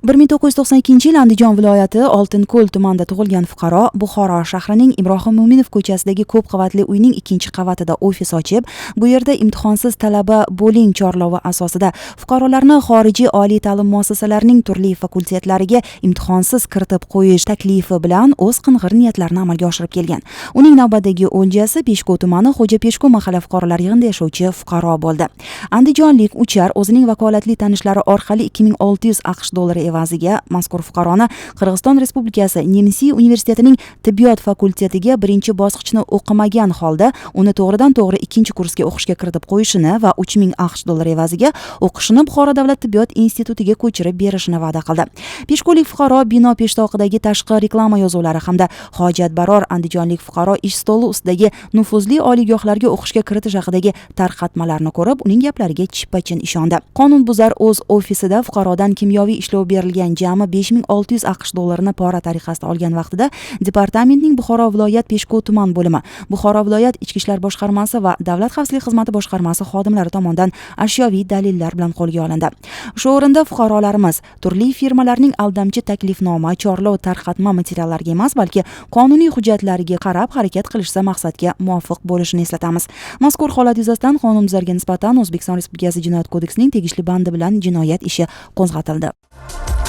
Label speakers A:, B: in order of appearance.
A: 1992 yil Andijon viloyati Oltinko'l tumanida tug'ilgan fuqaro Buxoro shahrining Ibrohim Mo'minov ko'chasidagi ko'p qavatli uyning 2-qavatida ofis ochib, bu yerda imtihonsiz talaba bo'ling chorlovi asosida fuqarolarni xorijiy oliy ta'lim muassasalarining turli fakultetlariga imtihonsiz kiritib qo'yish taklifi bilan o'z qing'ir niyatlarini amalga oshirib kelgan. Uning navbatdagi o'ljasi Peshku tumani Xo'ja-Peshku mahalla fuqarolar yig'inida yashovchi fuqaro bo'ldi. Andijonlik uchar o'zining vakolatli tanishlari orqali 2600 AQSh dollari evaziga mazkur fuqaroni Qirg'iziston Respublikasi Nemsiy universitetining tibbiyot fakultetiga birinchi bosqichni o'qimagan holda uni to'g'ridan-to'g'ri ikkinchi kursga o'qishga kiritib qo'yishini va 3000 AQSh dollari evaziga o'qishini Buxoro davlat tibbiyot institutiga ko'chirib berishini va'da qildi. Peshko'lik fuqaro bino peshtoqidagi tashqi reklama yozuvlari hamda hojatbaror andijonlik fuqaro ish stoli ustidagi nufuzli oliygohlarga o'qishga kiritish haqidagi tarqatmalarni ko'rib, uning gaplariga chippa-chin ishondi. Qonunbuzar o'z ofisida fuqarodan kimyoviy ishlov berilgan jami 5600 AQSh dollarini pora tariqasida olgan vaqtida departamentning Buxoro viloyat Peshku tuman bo'limi, Buxoro viloyat ichki ishlar boshqarmasi va davlat xavfsizlik xizmati boshqarmasi xodimlari tomonidan ashyoviy dalillar bilan qo'lga olindi. Shu o'rinda fuqarolarimiz turli firmalarning aldamchi taklifnoma, chorlov, tarqatma materiallariga emas, balki qonuniy hujjatlariga qarab harakat qilishsa maqsadga muvofiq bo'lishini eslatamiz. Mazkur holat yuzasidan qonunbuzarga nisbatan O'zbekiston Respublikasi Jinoyat kodeksining tegishli bandi bilan jinoyat ishi qo'zg'atildi.